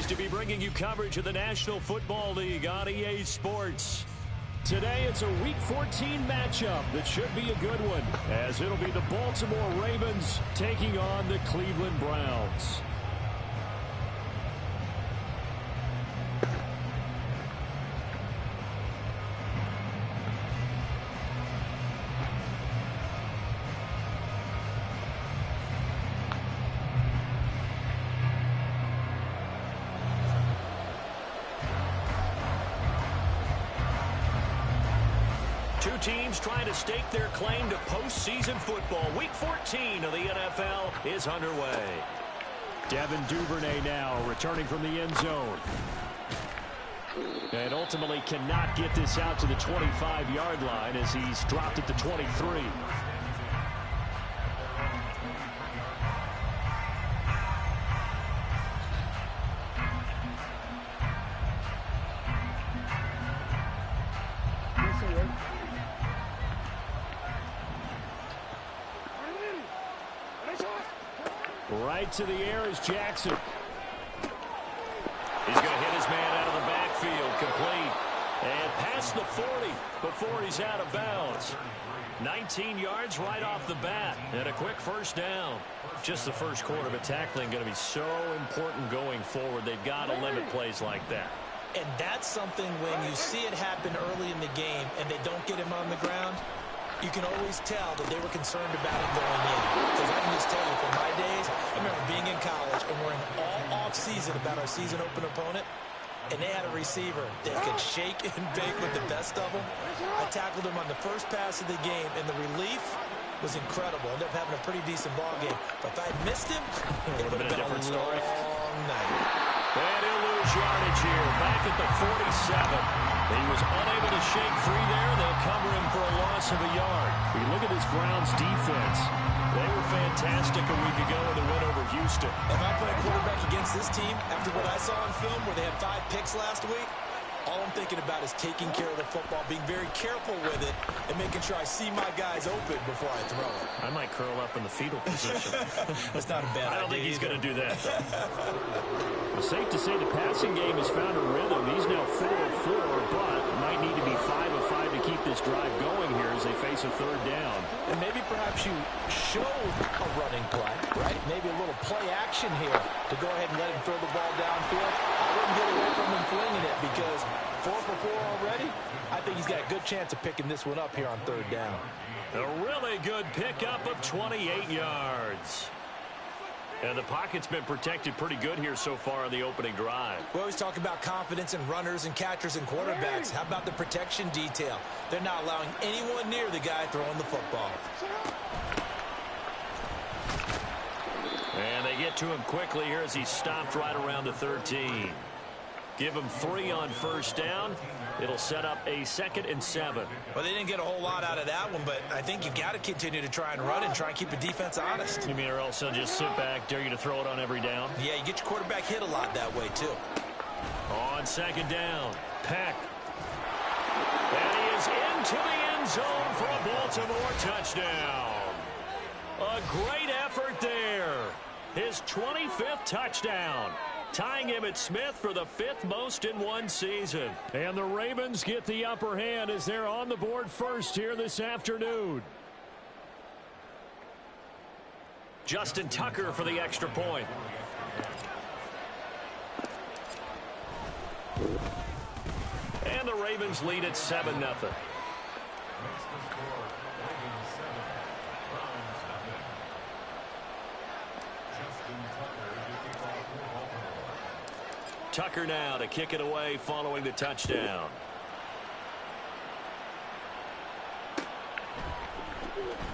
to be bringing you coverage of the National Football League on EA Sports. Today, it's a Week 14 matchup that should be a good one, as it'll be the Baltimore Ravens taking on the Cleveland Browns. Two teams trying to stake their claim to postseason football. Week 14 of the NFL is underway. Devin Duvernay now returning from the end zone. And ultimately cannot get this out to the 25-yard line as he's dropped at the 23. Right to the air is Jackson. He's going to hit his man out of the backfield, complete. And past the 40 before he's out of bounds. 19 yards right off the bat. And a quick first down. Just the first quarter, but tackling going to be so important going forward. They've got to limit plays like that. And that's something when you see it happen early in the game and they don't get him on the ground, you can always tell that they were concerned about it going in. Because I can just tell you, from my days, I remember being in college and worrying all off-season about our season open opponent, and they had a receiver that could shake and bake with the best of them. I tackled him on the first pass of the game, and the relief was incredible. Ended up having a pretty decent ball game. But if I had missed him, it would have been a different story. Long night. And he'll lose yardage here, back at the 47. He was unable to shake free there. They'll cover him for a loss of a yard. We look at this Browns defense. They were fantastic a week ago in the win over Houston. If I play a quarterback against this team, after what I saw on film where they had 5 picks last week, all I'm thinking about is taking care of the football, being very careful with it, and making sure I see my guys open before I throw it. I might curl up in the fetal position. That's not a bad idea. I don't think he's going to do that. It's safe to say the passing game has found a rhythm. He's now 4 of 4, but might need to be 5 of 5 to keep this drive going here as they face a third down. And maybe perhaps you show a running play, right? Maybe a little play action here to go ahead and let him throw the ball downfield. I wouldn't get away from him flinging it because 4 for 4 already. I think he's got a good chance of picking this one up here on third down. A really good pickup of 28 yards. And the pocket's been protected pretty good here so far on the opening drive. We always talk about confidence in runners and catchers and quarterbacks. How about the protection detail? They're not allowing anyone near the guy throwing the football. And they get to him quickly here as he's stopped right around the 13. Give him 3 on first down. It'll set up a 2nd and 7. Well, they didn't get a whole lot out of that one, but I think you've got to continue to try and run and try and keep the defense honest. You mean or else they'll just sit back, dare you to throw it on every down? Yeah, you get your quarterback hit a lot that way, too. On 2nd down, Peck. And he is into the end zone for a Baltimore touchdown. A great effort there. His 25th touchdown. Tying him at Smith for the 5th most in one season. And the Ravens get the upper hand as they're on the board first here this afternoon. Justin Tucker for the extra point. And the Ravens lead at 7-0. Tucker now to kick it away following the touchdown.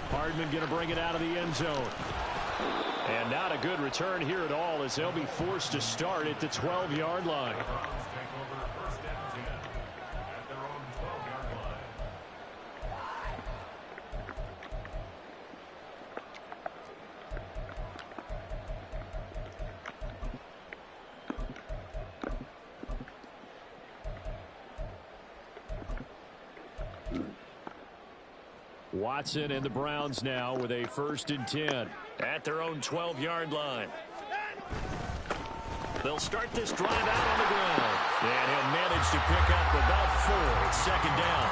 Hardman going to bring it out of the end zone. And not a good return here at all as they'll be forced to start at the 12-yard line. Watson and the Browns now with a 1st and 10 at their own 12-yard line. They'll start this drive out on the ground. And he'll manage to pick up about 4. It's second down.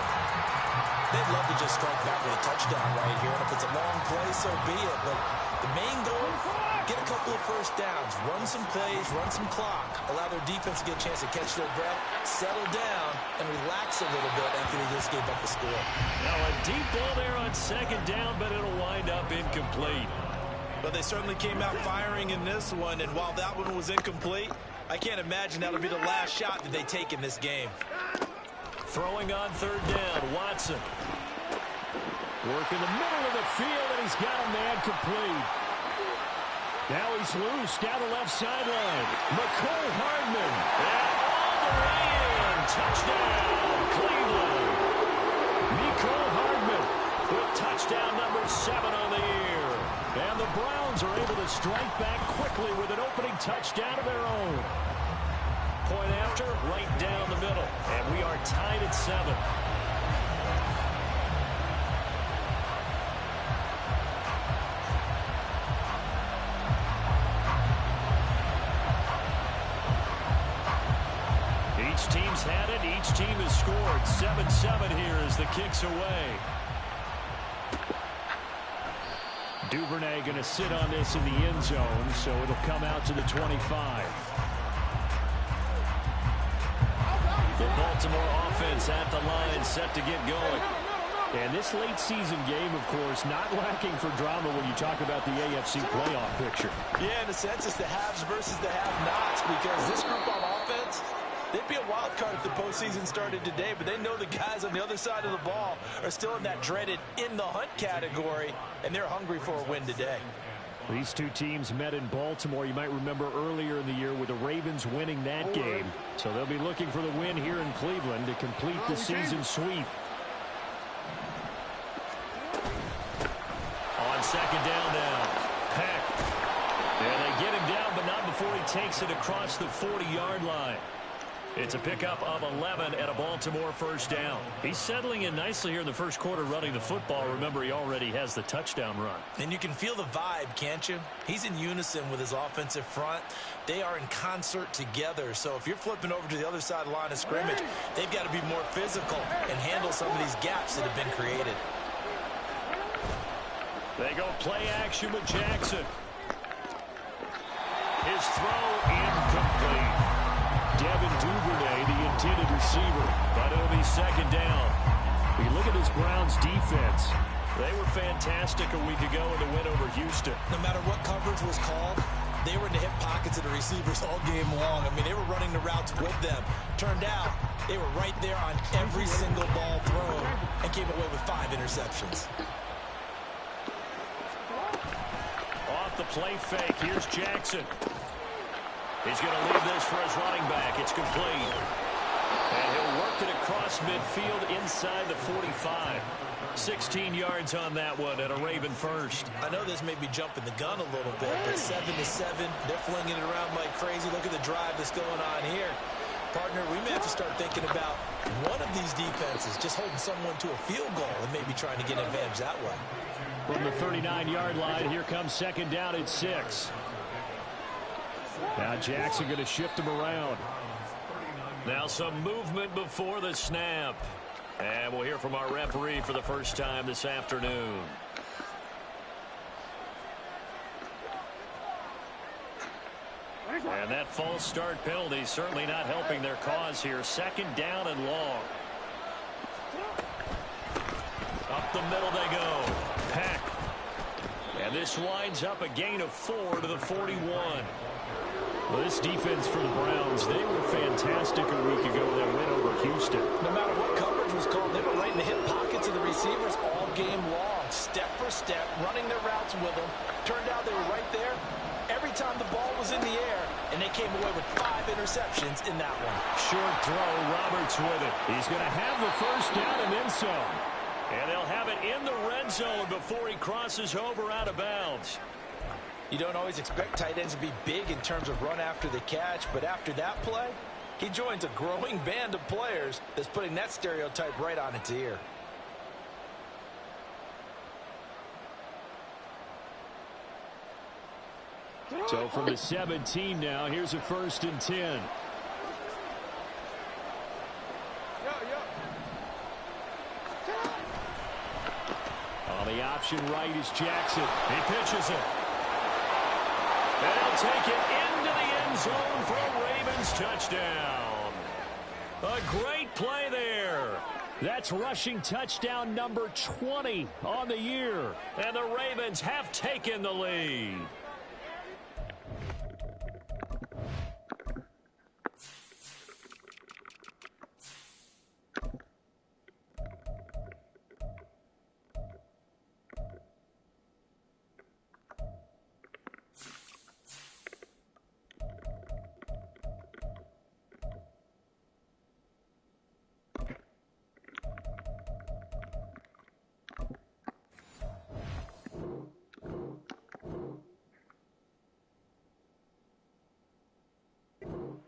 They'd love to just strike back with a touchdown right here. And if it's a long play, so be it. But the main goal, get a couple of first downs, run some plays, run some clock, allow their defense to get a chance to catch their breath, settle down, and relax a little bit after they just gave up a score. Now a deep ball there on second down, but it'll wind up incomplete. But they certainly came out firing in this one, and while that one was incomplete, I can't imagine that'll be the last shot that they take in this game. Throwing on third down, Watson. Work in the middle of the field, and he's got a man complete. Now he's loose down the left sideline. McCole Hardman. And all the way in. Touchdown, Cleveland. McCole Hardman with touchdown number 7 on the year. And the Browns are able to strike back quickly with an opening touchdown of their own. Point after, right down the middle. And we are tied at 7. Each team's had it. Each team has scored. 7-7 here as the kick's away. Duvernay going to sit on this in the end zone, so it'll come out to the 25. The Baltimore offense at the line, set to get going. And this late season game, of course, not lacking for drama when you talk about the AFC playoff picture. Yeah, in a sense, it's the haves versus the have-nots, because this group on offense, they'd be a wild card if the postseason started today, but they know the guys on the other side of the ball are still in that dreaded in-the-hunt category, and they're hungry for a win today. These two teams met in Baltimore, you might remember earlier in the year, with the Ravens winning that game. So they'll be looking for the win here in Cleveland to complete the season sweep. On second down now, Peck. And they get him down, but not before he takes it across the 40-yard line. It's a pickup of 11 and a Baltimore first down. He's settling in nicely here in the first quarter running the football. Remember, he already has the touchdown run. And you can feel the vibe, can't you? He's in unison with his offensive front. They are in concert together. So if you're flipping over to the other side of the line of scrimmage, they've got to be more physical and handle some of these gaps that have been created. They go play action with Jackson. His throw incomplete. Devin Duvernay, the intended receiver, but it'll be second down. We look at this Browns defense. They were fantastic a week ago in the win over Houston. No matter what coverage was called, they were in the hip pockets of the receivers all game long. I mean, they were running the routes with them. Turned out, they were right there on every single ball thrown and came away with 5 interceptions. Off the play fake, here's Jackson. He's going to leave this for his running back. It's complete. And he'll work it across midfield inside the 45. 16 yards on that one and a Raven first. I know this may be jumping the gun a little bit, but 7-7, they're flinging it around like crazy. Look at the drive that's going on here. Partner, we may have to start thinking about one of these defenses just holding someone to a field goal and maybe trying to get an advantage that way. From the 39-yard line, here comes second down at 6. Now Jackson going to shift him around. Now some movement before the snap. And we'll hear from our referee for the first time this afternoon. And that false start penalty certainly not helping their cause here. Second down and long. Up the middle they go. Peck. And this winds up a gain of 4 to the 41. Well, this defense for the Browns, they were fantastic a week ago in that win over Houston. No matter what coverage was called, they were right in the hip pockets of the receivers all game long, step for step, running their routes with them. Turned out they were right there every time the ball was in the air, and they came away with 5 interceptions in that one. Short throw, Roberts with it. He's going to have the first down and then some. And they'll have it in the red zone before he crosses over out of bounds. You don't always expect tight ends to be big in terms of run after the catch, but after that play, he joins a growing band of players that's putting that stereotype right on its ear. So from the 17 now, here's a 1st and 10. On the option right is Jackson. He pitches it. And he'll take it into the end zone for a Ravens touchdown. A great play there. That's rushing touchdown number 20 on the year. And the Ravens have taken the lead.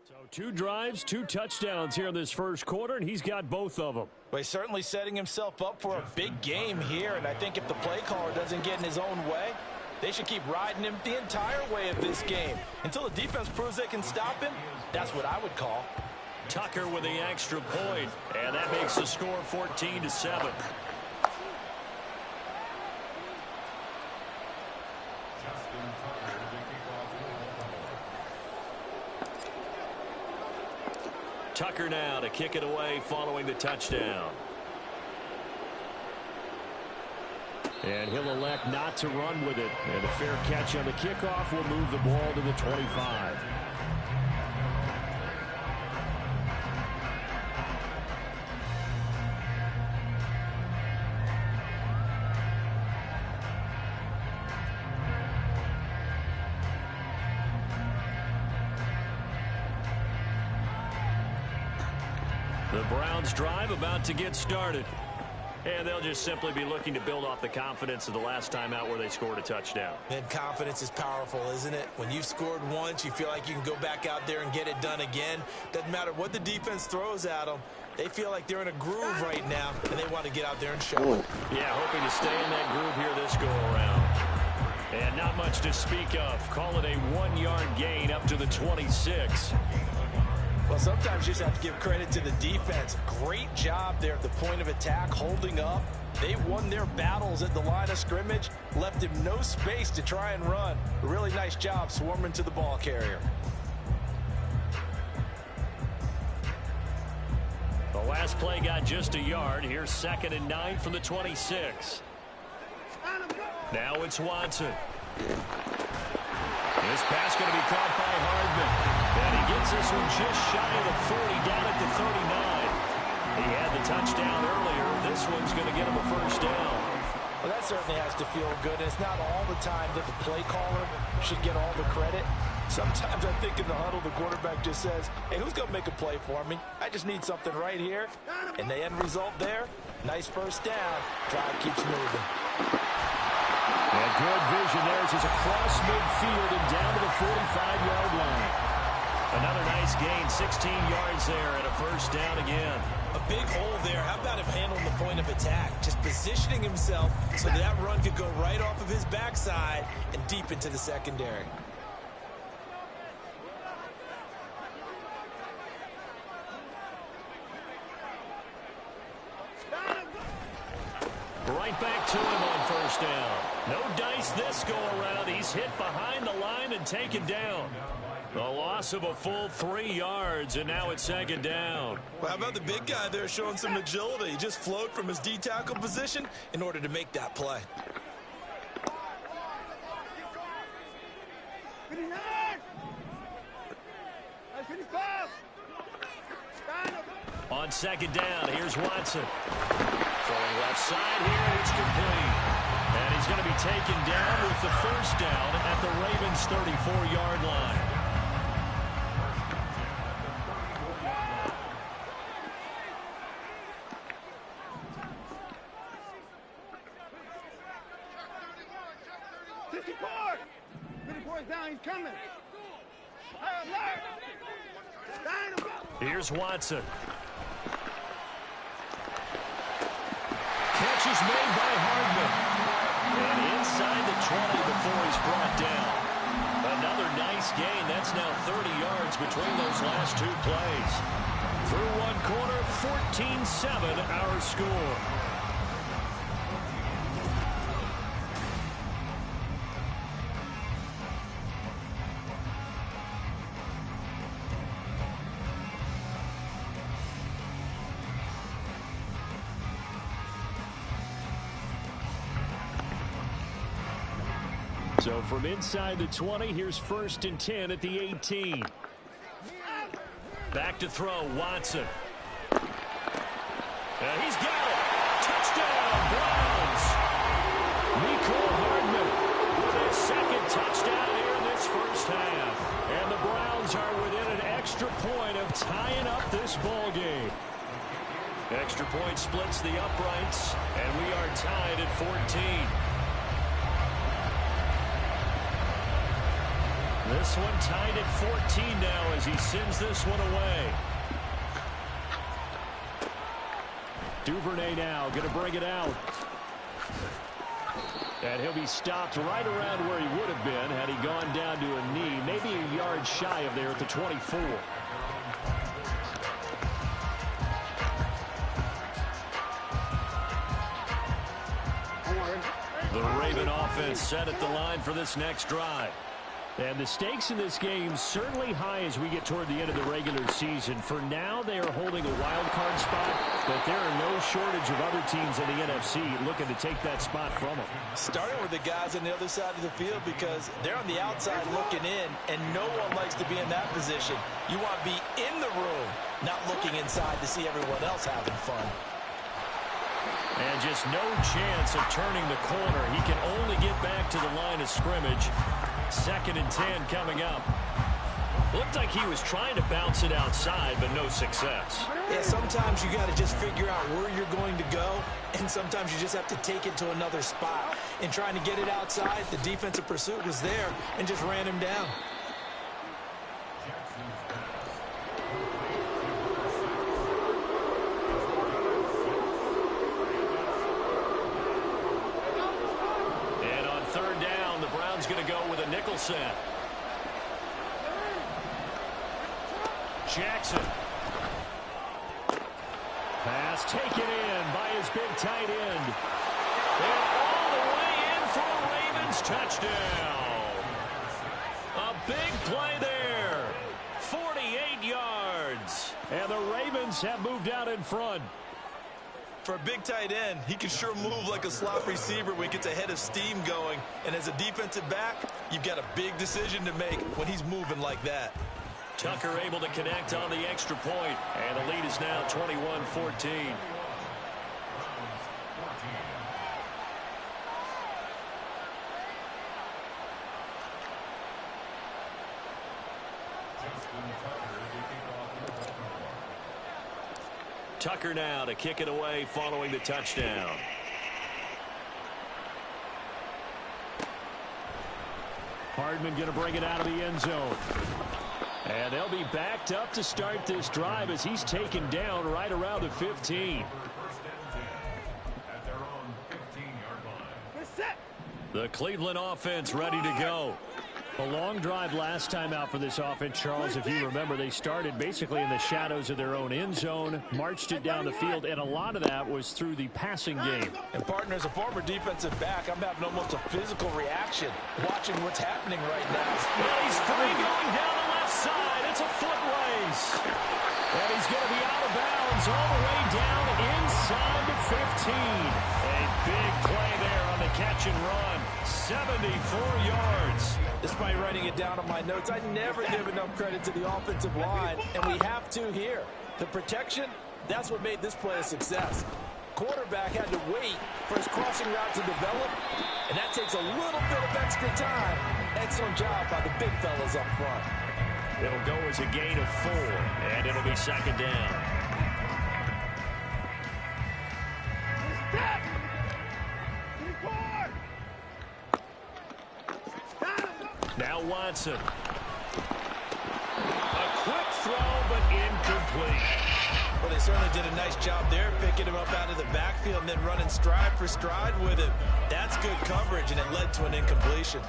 So 2 drives, 2 touchdowns here in this first quarter, and he's got both of them. Well, he's certainly setting himself up for a big game here, and I think if the play caller doesn't get in his own way, they should keep riding him the entire way of this game. Until the defense proves they can stop him, that's what I would call. Tucker with the extra point, and that makes the score 14-7. Tucker now to kick it away following the touchdown. And he'll elect not to run with it. And a fair catch on the kickoff will move the ball to the 25. The Browns drive about to get started. And they'll just simply be looking to build off the confidence of the last time out where they scored a touchdown. And confidence is powerful, isn't it? When you've scored once, you feel like you can go back out there and get it done again. Doesn't matter what the defense throws at them. They feel like they're in a groove right now, and they want to get out there and show it. Yeah, hoping to stay in that groove here this go-around. And not much to speak of. Call it a 1-yard gain up to the 26. Well, sometimes you just have to give credit to the defense. Great job there at the point of attack, holding up. They won their battles at the line of scrimmage, left him no space to try and run. A really nice job swarming to the ball carrier. The last play got just a yard. Here's 2nd and 9 from the 26. Now it's Watson. This pass going to be caught by Hardman. And he gets this one just shy of the 40, down at the 39. He had the touchdown earlier. This one's going to get him a 1st down. Well, that certainly has to feel good. It's not all the time that the play caller should get all the credit. Sometimes I think in the huddle, the quarterback just says, hey, who's going to make a play for me? I just need something right here. And the end result there, nice 1st down. Drive keeps moving. And good vision there as he's across midfield and down to the 45-yard line. Another nice gain, 16 yards there and a 1st down again. A big hole there. How about him handling the point of attack? Just positioning himself so that run could go right off of his backside and deep into the secondary. Right back to him on 1st down. No dice this go-around. He's hit behind the line and taken down. A loss of a full 3 yards, and now it's 2nd down. Well, how about the big guy there showing some agility? He just flowed from his D-tackle position in order to make that play. On 2nd down, here's Watson. Throwing left side here, it's complete. And he's going to be taken down with the 1st down at the Ravens' 34-yard line. Down, he's coming. Here's Watson. Catch is made by Hardman. And inside the 20 before he's brought down. Another last gain. That's now 30 yards between those last two plays. Through one quarter, 14-7 our score. So from inside the 20, here's 1st and 10 at the 18. Back to throw, Watson. He's got it. Touchdown, Browns. Mecole Hardman with his second touchdown here in this first half. And the Browns are within an extra point of tying up this ball game. Extra point splits the uprights, and we are tied at 14. This one tied at 14 now as he sends this one away. Duvernay now going to bring it out. And he'll be stopped right around where he would have been had he gone down to a knee, maybe a yard shy of there at the 24. The Raven offense set at the line for this next drive. And the stakes in this game certainly high as we get toward the end of the regular season. For now, they are holding a wild card spot, but there are no shortage of other teams in the NFC looking to take that spot from them. Starting with the guys on the other side of the field because they're on the outside looking in, and no one likes to be in that position. You want to be in the room, not looking inside to see everyone else having fun. And just no chance of turning the corner. He can only get back to the line of scrimmage. 2nd and 10 coming up. Looked like he was trying to bounce it outside, but no success. Yeah, sometimes you got to just figure out where you're going to go, and sometimes you just have to take it to another spot. In trying to get it outside, the defensive pursuit was there and just ran him down. Going to go with a nickel set. Jackson. Pass taken in by his big tight end. And all the way in for a Ravens touchdown. A big play there. 48 yards. And the Ravens have moved out in front. For a big tight end, he can sure move like a slot receiver when he gets a head of steam going. And as a defensive back, you've got a big decision to make when he's moving like that. Tucker able to connect on the extra point. And the lead is now 21-14. Tucker now to kick it away following the touchdown. Hardman going to bring it out of the end zone. And they'll be backed up to start this drive as he's taken down right around the 15. The Cleveland offense ready to go. A long drive last time out for this offense, Charles. If you remember, they started basically in the shadows of their own end zone, marched it down the field, and a lot of that was through the passing game. And, partner, as a former defensive back, I'm having almost a physical reaction watching what's happening right now. Well, he's free going down the left side. It's a foot race. And he's going to be out of bounds all the way down inside the 15. A big play there on the catch and run. 74 yards. Despite writing it down on my notes, I never give enough credit to the offensive line, and we have to here. The protection, that's what made this play a success. Quarterback had to wait for his crossing route to develop, and that takes a little bit of extra time. Excellent job by the big fellas up front. It'll go as a gain of 4, and it'll be 2nd down. Now Watson. A quick throw, but incomplete. Well, they certainly did a nice job there, picking him up out of the backfield and then running stride for stride with him. That's good coverage, and it led to an incompletion.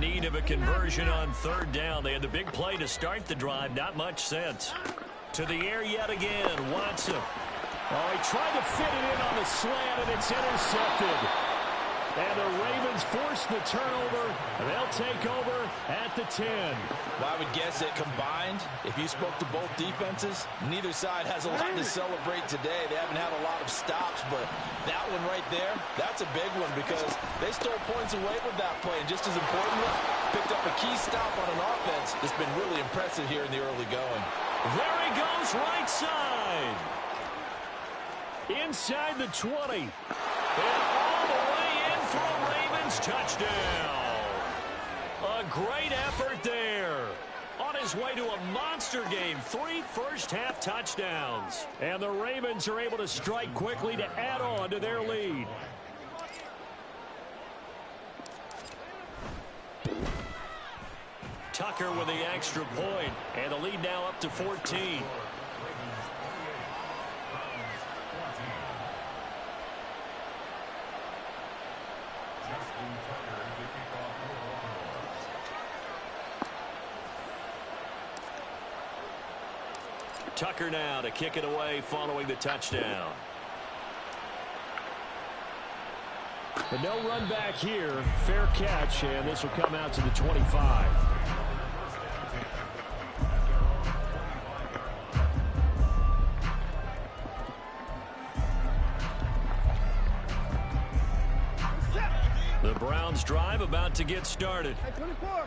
need of a conversion on third down. They had the big play to start the drive. Not much sense. To the air yet again. Watson. Oh, he tried to fit it in on the slant, and it's intercepted. And the Ravens force the turnover. They'll take over at the 10. Well, I would guess that combined, if you spoke to both defenses, neither side has a lot to celebrate today. They haven't had a lot of stops, but that one right there, that's a big one because they stole points away with that play. And just as importantly, picked up a key stop on an offense that's been really impressive here in the early going. There he goes, right side. Inside the 20. And all the way in for a Ravens touchdown. A great effort there. On his way to a monster game, 3 first-half touchdowns. And the Ravens are able to strike quickly to add on to their lead. Tucker with the extra point, and the lead now up to 14. Tucker now to kick it away following the touchdown. But no run back here. Fair catch, and this will come out to the 25. The Browns drive about to get started.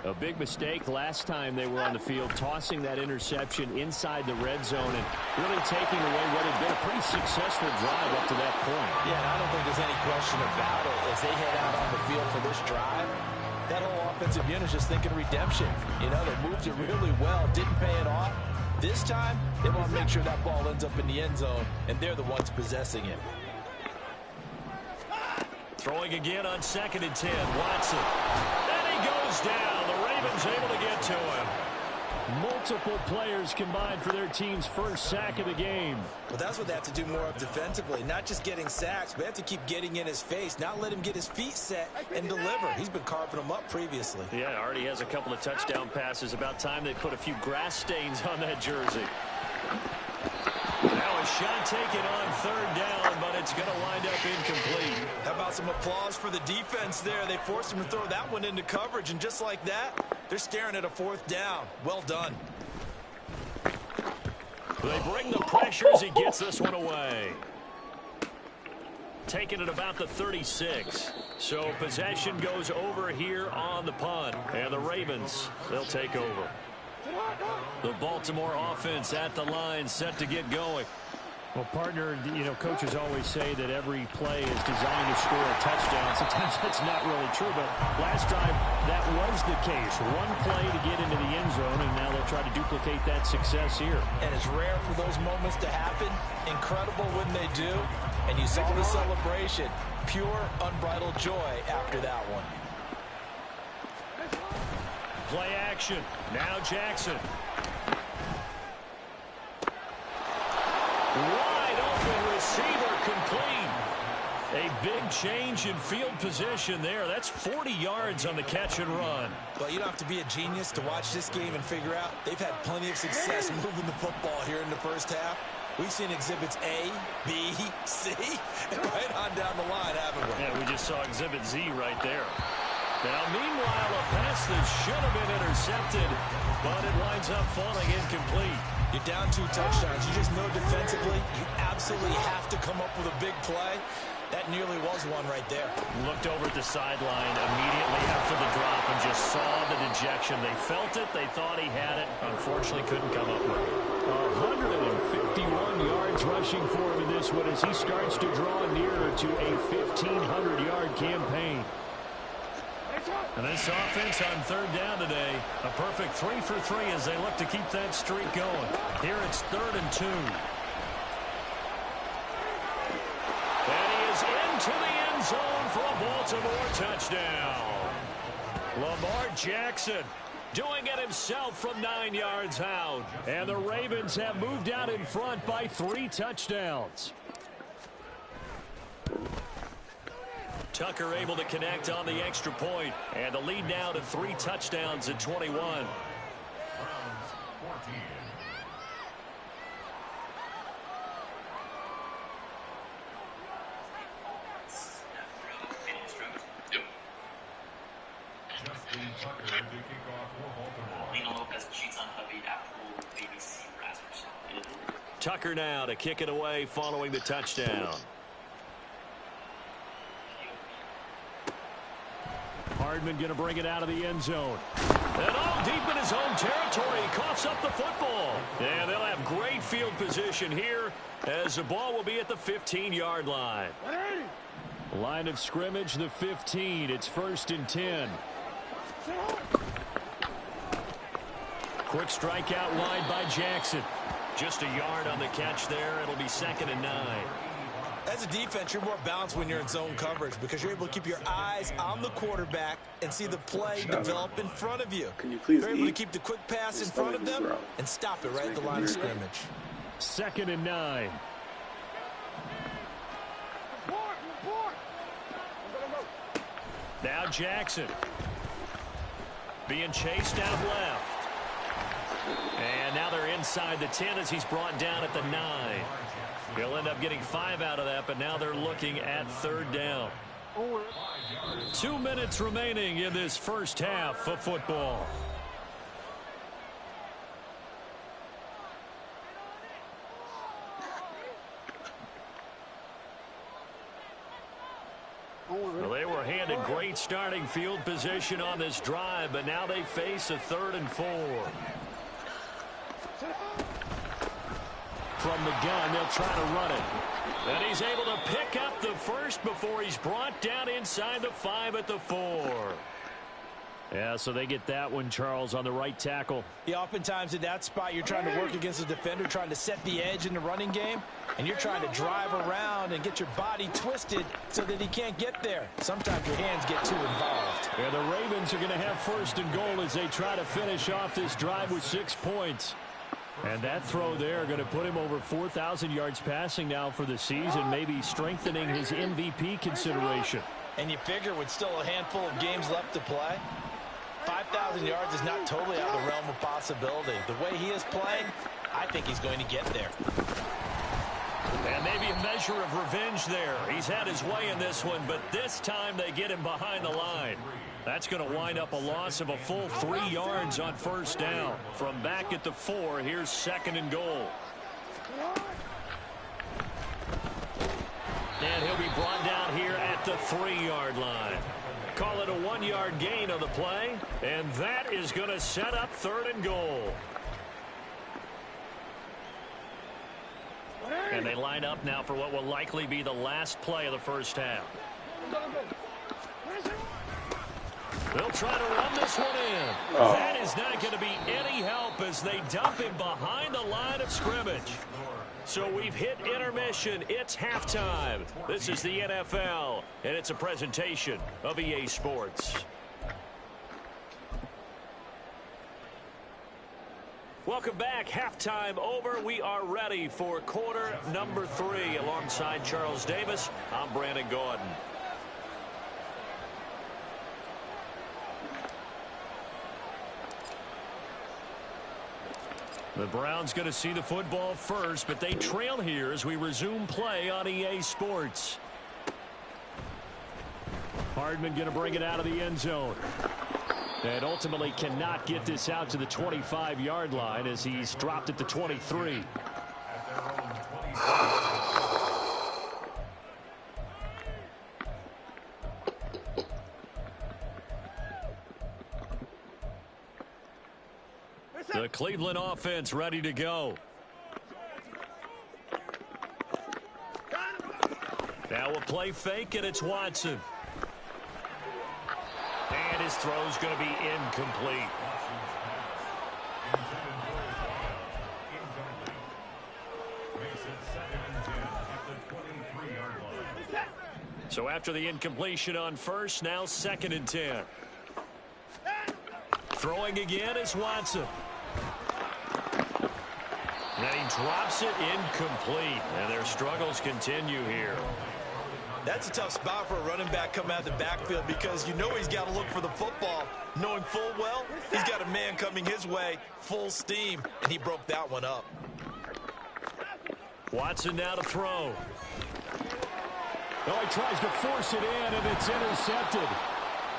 A big mistake last time they were on the field, tossing that interception inside the red zone and really taking away what had been a pretty successful drive up to that point. Yeah, and I don't think there's any question about it. As they head out on the field for this drive, that whole offensive unit is just thinking redemption. You know, they moved it really well, didn't pay it off. This time, they want to make sure that ball ends up in the end zone, and they're the ones possessing it. Throwing again on 2nd and 10. Watson. And he goes down. The Ravens able to get to him. Multiple players combined for their team's first sack of the game. Well, that's what they have to do more of defensively. Not just getting sacks, but they have to keep getting in his face. Not let him get his feet set and deliver. He's been carving them up previously. Yeah, already has a couple of touchdown passes. About time they put a few grass stains on that jersey. Now a shot taken on third down, but it's going to wind up incomplete. How about some applause for the defense there? They forced him to throw that one into coverage, and just like that, they're staring at a 4th down. Well done. They bring the pressures. He gets this one away. Taking it about the 36. So possession goes over here on the punt. And the Ravens, they'll take over. The Baltimore offense at the line, set to get going. Well, partner, you know, coaches always say that every play is designed to score a touchdown. Sometimes that's not really true, but last time that was the case. One play to get into the end zone, and now they'll try to duplicate that success here. And it's rare for those moments to happen. Incredible when they do. And you saw the celebration. Pure, unbridled joy after that one. Play action. Now Jackson. Wide open receiver complete. A big change in field position there. That's 40 yards on the catch and run. Well, you don't have to be a genius to watch this game and figure out they've had plenty of success moving the football here in the first half. We've seen exhibits A, B, C, and right on down the line, haven't we? Yeah, we just saw exhibit Z right there. Now, meanwhile, a pass that should have been intercepted, but it winds up falling incomplete. You're down 2 touchdowns. You just know defensively you absolutely have to come up with a big play. That nearly was one right there. Looked over at the sideline immediately after the drop and just saw the dejection. They felt it. They thought he had it. Unfortunately, couldn't come up with it. 151 yards rushing for him in this one as he starts to draw nearer to a 1,500-yard campaign. And this offense on third down today, a perfect 3 for 3 as they look to keep that streak going. Here it's 3rd and 2. And he is into the end zone for a Baltimore touchdown. Lamar Jackson doing it himself from 9 yards out. And the Ravens have moved out in front by 3 touchdowns. Tucker able to connect on the extra point, and the lead now to 3 touchdowns at 21. Tucker now to kick it away following the touchdown. Hardman going to bring it out of the end zone. And all deep in his own territory. He coughs up the football. And they'll have great field position here as the ball will be at the 15-yard line. Line of scrimmage, the 15. It's 1st and 10. Quick strike out wide by Jackson. Just a yard on the catch there. It'll be 2nd and 9. As a defense, you're more balanced when you're in zone coverage because you're able to keep your eyes on the quarterback and see the play develop in front of you. Can you please You're able to keep the quick pass in front of them and stop it right at the line of scrimmage. 2nd and 9. Now Jackson being chased out left. And now they're inside the 10 as he's brought down at the 9. He'll end up getting 5 out of that, but now they're looking at 3rd down. 2 minutes remaining in this first half of football. Well, they were handed great starting field position on this drive, but now they face a 3rd and 4. From the gun, they'll try to run it. And he's able to pick up the first before he's brought down inside the 5 at the 4. Yeah, so they get that one, Charles, on the right tackle. Yeah, oftentimes in that spot, you're trying to work against a defender, trying to set the edge in the running game, and you're trying to drive around and get your body twisted so that he can't get there. Sometimes your hands get too involved. Yeah, the Ravens are going to have 1st and goal as they try to finish off this drive with 6 points. And that throw there going to put him over 4,000 yards passing now for the season, maybe strengthening his MVP consideration. And you figure with still a handful of games left to play, 5,000 yards is not totally out of the realm of possibility. The way he is playing, I think he's going to get there. And maybe a measure of revenge there. He's had his way in this one, but this time they get him behind the line. That's going to wind up a loss of a full 3 yards on 1st down. From back at the 4, here's 2nd and goal. And he'll be brought down here at the 3-yard line. Call it a 1-yard gain on the play, and that is going to set up 3rd and goal. And they line up now for what will likely be the last play of the first half. They'll try to run this one in. Oh. That is not going to be any help as they dump him behind the line of scrimmage. So we've hit intermission. It's halftime. This is the NFL, and it's a presentation of EA Sports. Welcome back. Halftime over. We are ready for quarter number 3. Alongside Charles Davis, I'm Brandon Gordon. The Browns going to see the football first, but they trail here as we resume play on EA Sports. Hardman going to bring it out of the end zone. And ultimately cannot get this out to the 25-yard line as he's dropped at the 23. The Cleveland offense ready to go. Now a play fake, and it's Watson. And his throw's going to be incomplete. So after the incompletion on first, now 2nd and 10. Throwing again is Watson. And he drops it incomplete. And their struggles continue here. That's a tough spot for a running back coming out of the backfield because you know he's got to look for the football, knowing full well he's got a man coming his way, full steam, and he broke that one up. Watson now to throw. Oh, he tries to force it in, and it's intercepted.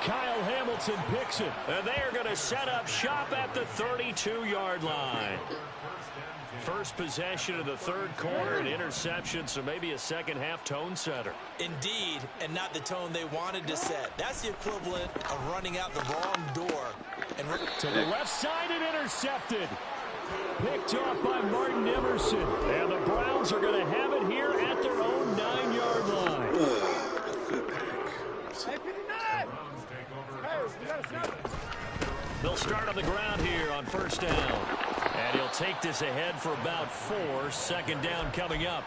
Kyle Hamilton picks it. And they are going to set up shop at the 32-yard line. First possession of the third quarter, an interception, so maybe a second-half tone setter. Indeed, and not the tone they wanted to set. That's the equivalent of running out the wrong door. And to the left side and intercepted. Picked off by Martin Emerson. And the Browns are going to have it here at their own 9-yard line. They'll start on the ground here on first down. And he'll take this ahead for about 4. Second down coming up.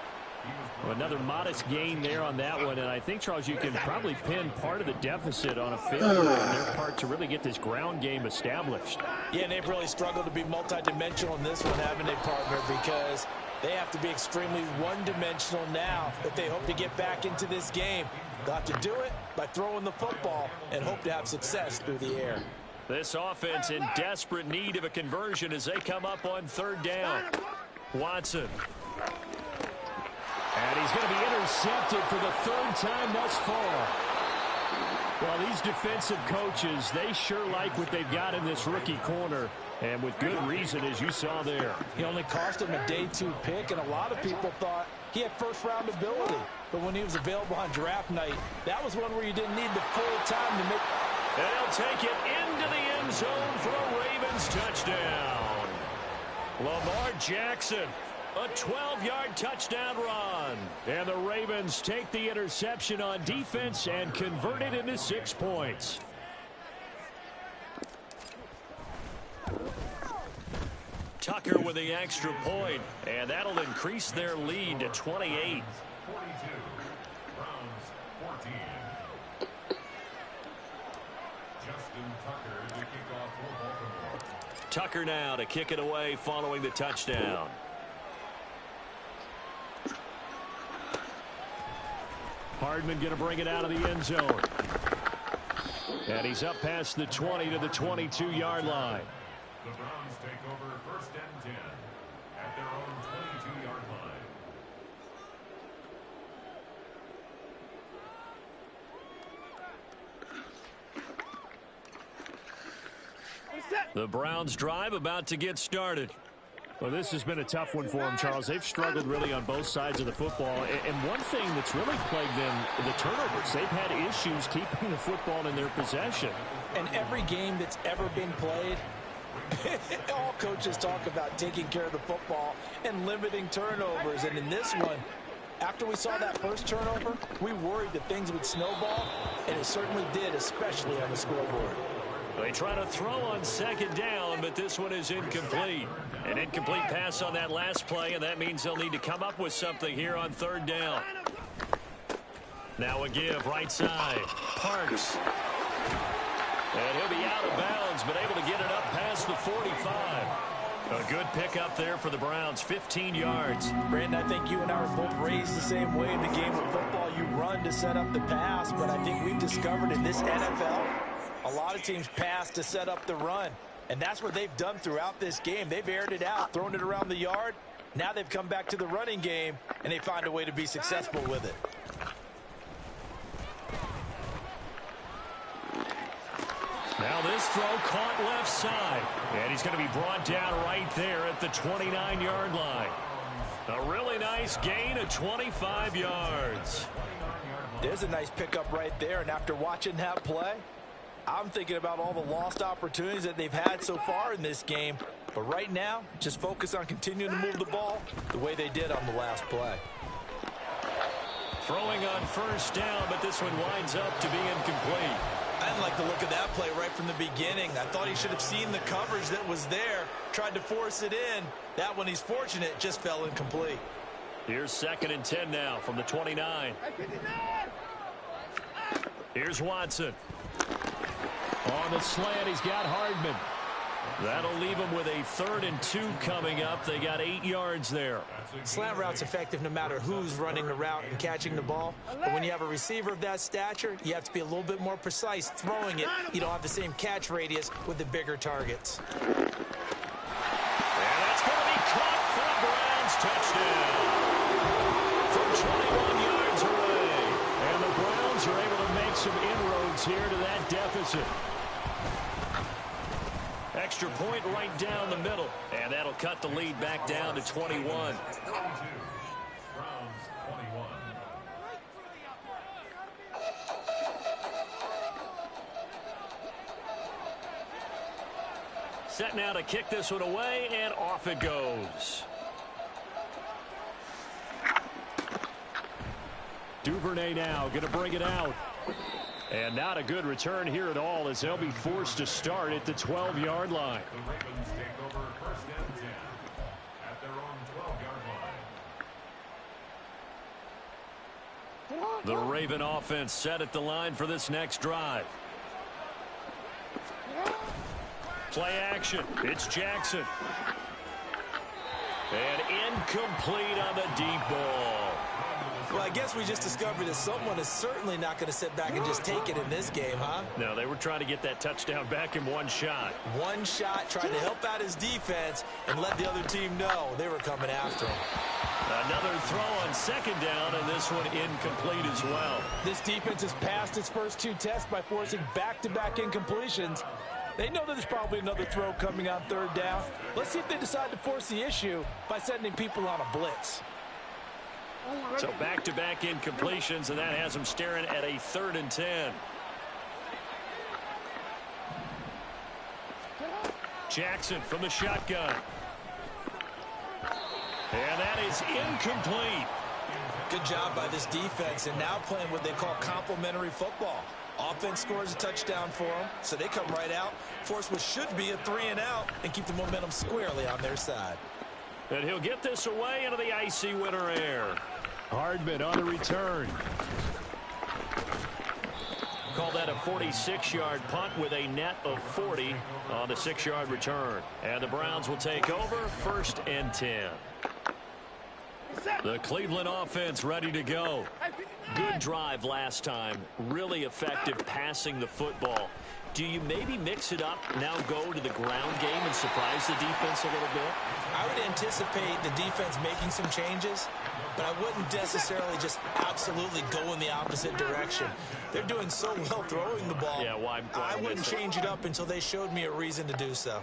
Well, another modest gain there on that one. And I think, Charles, you can probably pin part of the deficit on a failure on their part to really get this ground game established. Yeah, and they've really struggled to be multidimensional in this one, haven't they, partner? Because they have to be extremely one-dimensional now if they hope to get back into this game. They'll have to do it by throwing the football and hope to have success through the air. This offense in desperate need of a conversion as they come up on third down. Watson. And he's going to be intercepted for the third time thus far. Well, these defensive coaches, they sure like what they've got in this rookie corner. And with good reason, as you saw there. He only cost him a day 2 pick, and a lot of people thought he had first-round ability. But when he was available on draft night, that was one where you didn't need the full time to make. And he'll take it into the end zone for a Ravens touchdown. Lamar Jackson, a 12-yard touchdown run. And the Ravens take the interception on defense and convert it into 6 points. Tucker with the extra point, and that'll increase their lead to 28. Tucker now to kick it away following the touchdown. Hardman going to bring it out of the end zone. And he's up past the 20 to the 22-yard line. The Browns take over first and 10 at their own 22-yard line. The Browns drive about to get started. Well, this has been a tough one for them, Charles. They've struggled really on both sides of the football. And one thing that's really plagued them, the turnovers. They've had issues keeping the football in their possession. And every game that's ever been played, all coaches talk about taking care of the football and limiting turnovers. And in this one, after we saw that first turnover, we worried that things would snowball, and it certainly did, especially on the scoreboard. They try to throw on second down, but this one is incomplete. An incomplete pass on that last play, and that means they'll need to come up with something here on third down. Now a give, right side. Parks. And he'll be out of bounds, but able to get it up past the 45. A good pickup there for the Browns, 15 yards. Brandon, I think you and I were both raised the same way in the game of football. You run to set up the pass, but I think we've discovered in this NFL, a lot of teams pass to set up the run. And that's what they've done throughout this game. They've aired it out, thrown it around the yard. Now they've come back to the running game, and they find a way to be successful with it. Now this throw caught left side. And he's going to be brought down right there at the 29-yard line. A really nice gain of 25 yards. There's a nice pickup right there, and after watching that play, I'm thinking about all the lost opportunities that they've had so far in this game. But right now, just focus on continuing to move the ball the way they did on the last play. Throwing on first down, but this one winds up to be incomplete. I didn't like the look of that play right from the beginning. I thought he should have seen the coverage that was there, tried to force it in. That one, he's fortunate, just fell incomplete. Here's second and 10 now from the 29. Here's Watson. On the slant, he's got Hardman. That'll leave them with a 3rd and 2 coming up. They got 8 yards there. Slant route's effective no matter who's running the route and catching the ball. But when you have a receiver of that stature, you have to be a little bit more precise throwing it. You don't have the same catch radius with the bigger targets. And that's going to be caught for a Browns touchdown. From 21 yards away. And the Browns are able to make some inroads here to that deficit. Extra point right down the middle. And that'll cut the lead back down to 21. 22. Browns 21. Set now to kick this one away, and off it goes. Duvernay now going to bring it out. And not a good return here at all as they'll be forced to start at the 12-yard line. The Ravens take over 1st and 10 at their own 12-yard line. The Raven offense set at the line for this next drive. Play action. It's Jackson. And incomplete on the deep ball. Well, I guess we just discovered that someone is certainly not going to sit back and just take it in this game, huh? No, they were trying to get that touchdown back in one shot. One shot, trying to help out his defense and let the other team know they were coming after him. Another throw on 2nd down, and this one incomplete as well. This defense has passed its first 2 tests by forcing back-to-back incompletions. They know that there's probably another throw coming on 3rd down. Let's see if they decide to force the issue by sending people on a blitz. So back-to-back incompletions, and that has them staring at a 3rd and 10. Jackson from the shotgun. And that is incomplete. Good job by this defense, and now playing what they call complementary football. Offense scores a touchdown for them, so they come right out, force what should be a 3-and-out, and keep the momentum squarely on their side. And he'll get this away into the icy winter air. Hardman on the return. Call that a 46-yard punt with a net of 40 on the 6-yard return. And the Browns will take over 1st and 10. The Cleveland offense ready to go. Good drive last time. Really effective passing the football. Do you maybe mix it up, now go to the ground game and surprise the defense a little bit? I would anticipate the defense making some changes, but I wouldn't necessarily just absolutely go in the opposite direction. They're doing so well throwing the ball. Yeah, why I wouldn't change it up until they showed me a reason to do so.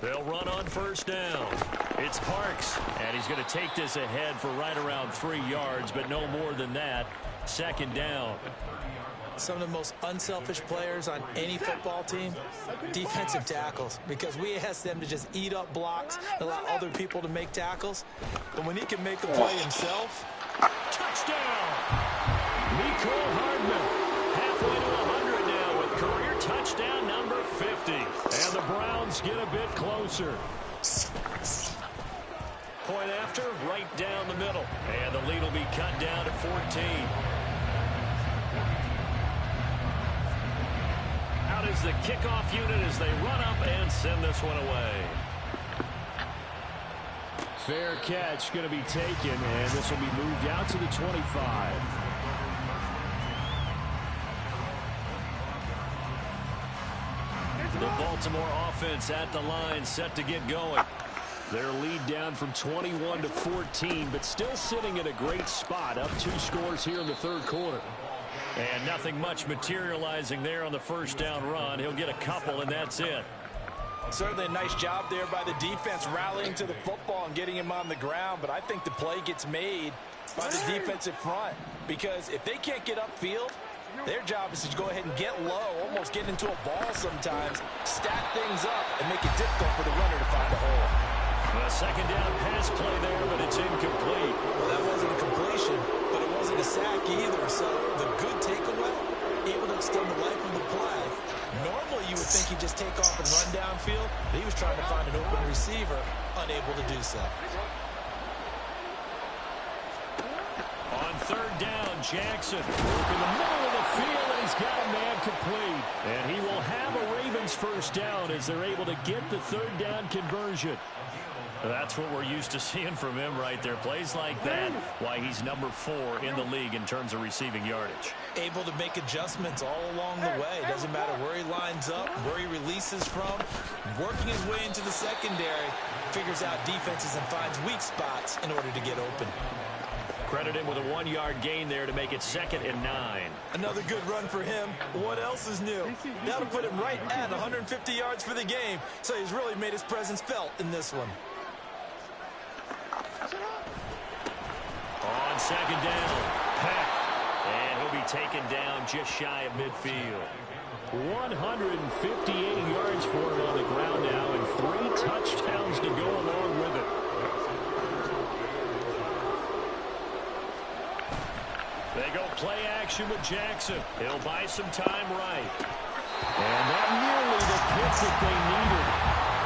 They'll run on 1st down. It's Parks, and he's going to take this ahead for right around 3 yards, but no more than that. 2nd down. Some of the most unselfish players on any football team, defensive tackles, because we ask them to just eat up blocks, allow other people to make tackles. But when he can make a play himself, touchdown! Mecole Hardman, halfway to 100 now with career touchdown number 50. And the Browns get a bit closer. Point after, right down the middle. And the lead will be cut down to 14. Out is the kickoff unit as they run up and send this one away. Fair catch going to be taken, and this will be moved out to the 25. The Baltimore offense at the line, set to get going. Their lead down from 21 to 14, but still sitting in a great spot, up 2 scores here in the 3rd quarter. And nothing much materializing there on the 1st down run. He'll get a couple, and that's it. Certainly a nice job there by the defense rallying to the football and getting him on the ground, but I think the play gets made by the defensive front, because if they can't get upfield, their job is to go ahead and get low, almost get into a ball sometimes, stack things up, and make it difficult for the runner to find a hole. A 2nd down pass play there, but it's incomplete. Well, that wasn't a completion, but it wasn't a sack either. So the good takeaway, able to extend the life of the play. Normally you would think he'd just take off and run downfield, but he was trying to find an open receiver, unable to do so. On 3rd down, Jackson working the middle of the field, and he's got a man complete. And he will have a Browns first down as they're able to get the third down conversion. That's what we're used to seeing from him right there. Plays like that, why he's number 4 in the league in terms of receiving yardage. Able to make adjustments all along the way. It doesn't matter where he lines up, where he releases from. Working his way into the secondary, figures out defenses and finds weak spots in order to get open. Credit him with a 1-yard gain there to make it 2nd and 9. Another good run for him. What else is new? That'll put him right at 150 yards for the game, so he's really made his presence felt in this one. On 2nd down, Peck. And he'll be taken down just shy of midfield. 158 yards for him on the ground now and 3 touchdowns to go along with it. They go play action with Jackson. He'll buy some time right. And that nearly the pick that they needed.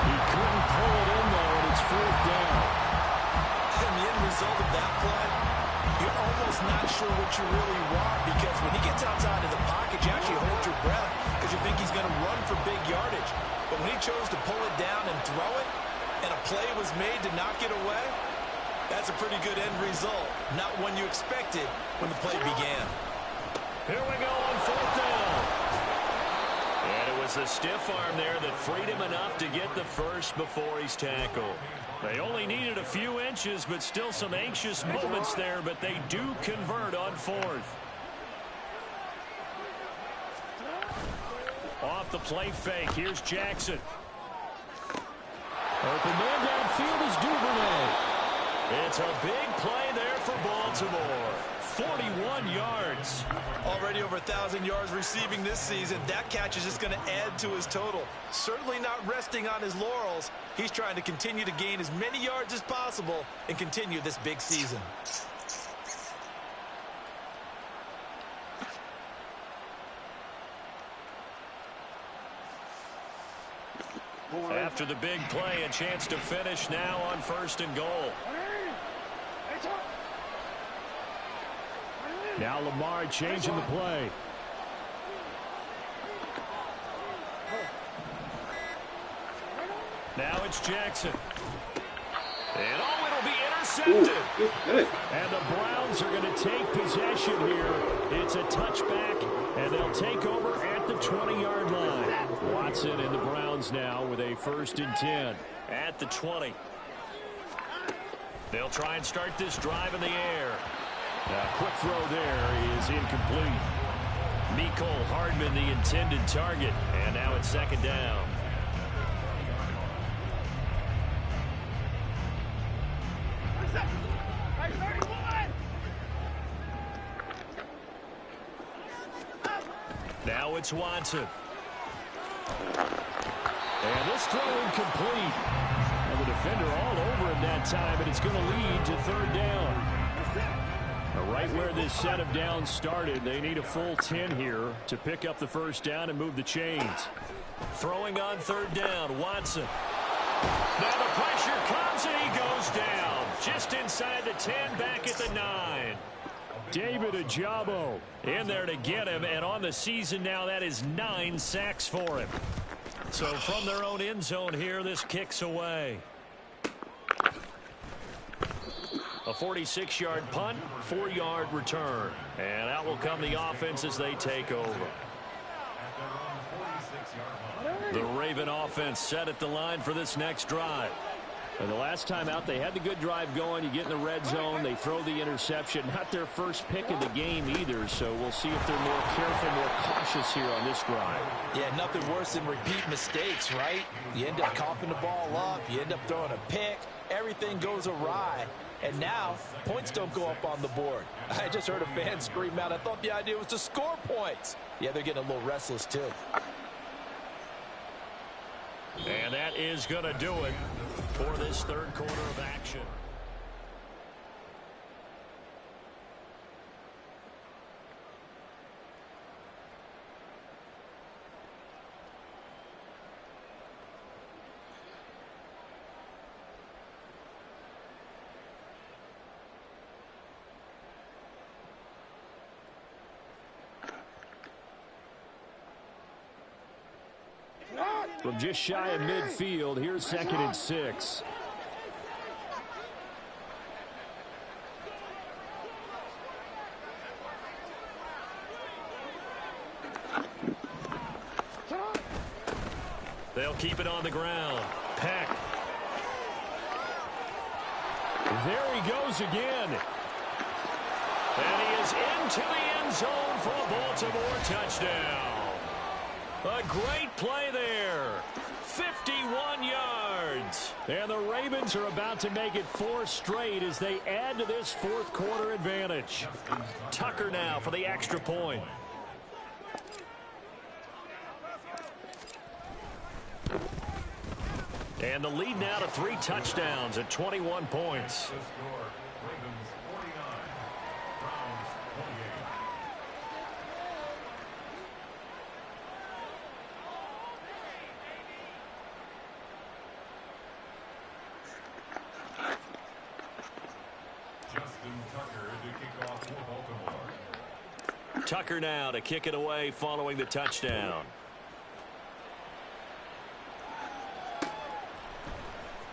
He couldn't pull it in, though, and it's 4th down. And the end result of that play, you're almost not sure what you really want, because when he gets outside of the pocket, you actually hold your breath because you think he's going to run for big yardage. But when he chose to pull it down and throw it, and a play was made to knock it away, that's a pretty good end result. Not one you expected when the play began. Here we go on 4th down. And it was a stiff arm there that freed him enough to get the first before he's tackled. They only needed a few inches, but still some anxious moments there, but they do convert on 4th. Off the play fake, here's Jackson. Open man downfield is Duvernay. It's a big play there for Baltimore. 41 yards. Already over 1,000 yards receiving this season. That catch is just going to add to his total. Certainly not resting on his laurels. He's trying to continue to gain as many yards as possible and continue this big season. After the big play, a chance to finish now on 1st and goal. Now Lamar changing the play. Now it's Jackson. And it'll be intercepted. And the Browns are going to take possession here. It's a touchback, and they'll take over at the 20-yard line. Watson and the Browns now with a 1st and 10. At the 20. They'll try and start this drive in the air. A quick throw there is incomplete. Mecole Hardman, the intended target. And now it's 2nd down. Now it's Watson. And this throw incomplete. And the defender all over him that time, and it's going to lead to 3rd down. Right where this set of downs started, they need a full 10 here to pick up the 1st down and move the chains. Throwing on 3rd down, Watson. Now the pressure comes and he goes down. Just inside the 10, back at the 9. David Ojabo in there to get him, and on the season now, that is 9 sacks for him. So from their own end zone here, this kicks away. A 46-yard punt, 4-yard return. And out will come the offense as they take over. The Raven offense set at the line for this next drive. And the last time out, they had the good drive going. You get in the red zone, they throw the interception. Not their first pick of the game either, so we'll see if they're more careful, more cautious here on this drive. Yeah, nothing worse than repeat mistakes, right? You end up coughing the ball up, you end up throwing a pick, everything goes awry. And now, points don't go up on the board. I just heard a fan scream out, I thought the idea was to score points. Yeah, they're getting a little restless, too. And that is going to do it for this 3rd quarter of action. From just shy of midfield, here's 2nd and 6. They'll keep it on the ground. Peck. There he goes again. And he is into the end zone for a Baltimore touchdown. A great play there. 51 yards. And the Ravens are about to make it 4 straight as they add to this fourth quarter advantage. Tucker now for the extra point. And the lead now to 3 touchdowns at 21 points. Tucker now to kick it away following the touchdown.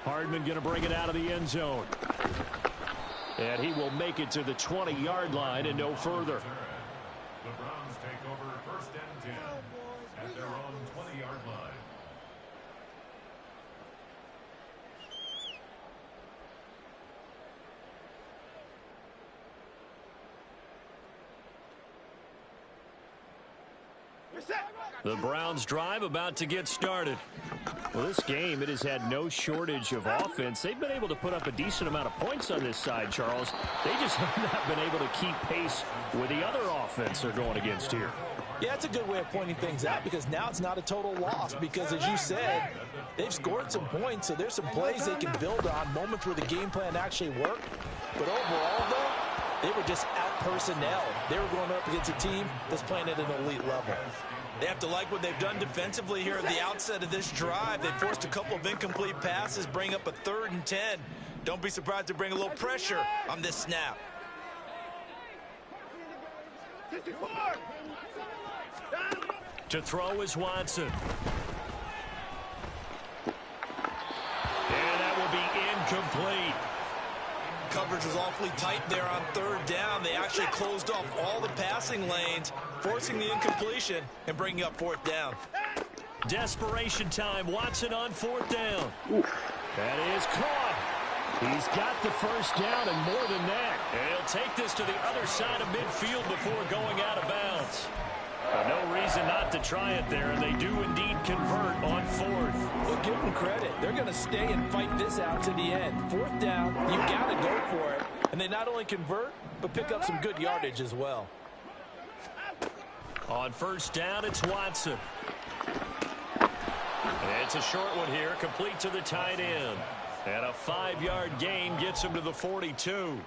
Hardman going to bring it out of the end zone. And he will make it to the 20-yard line and no further. The Browns take over 1st and 10 at their own 20-yard line. The Browns drive about to get started. Well, this game, it has had no shortage of offense. They've been able to put up a decent amount of points on this side, Charles. They just have not been able to keep pace with the other offense they're going against here. Yeah, it's a good way of pointing things out because now it's not a total loss because, as you said, they've scored some points, so there's some plays they can build on, moments where the game plan actually worked. But overall, though, they were just out-personnel. They were going up against a team that's playing at an elite level. They have to like what they've done defensively here at the outset of this drive. They forced a couple of incomplete passes, bring up a 3rd and 10. Don't be surprised to bring a little pressure on this snap. To throw is Watson. And that will be incomplete. Coverage was awfully tight there on 3rd down. They actually closed off all the passing lanes, forcing the incompletion and bringing up 4th down. Desperation time. Watson on 4th down. That is caught. He's got the 1st down and more than that. And he'll take this to the other side of midfield before going out of bounds. No reason not to try it there, and they do indeed convert on 4th. Well, give them credit. They're going to stay and fight this out to the end. 4th down, you've got to go for it. And they not only convert, but pick up some good yardage as well. On 1st down, it's Watson. And it's a short one here, complete to the tight end. And a 5-yard gain gets him to the 42.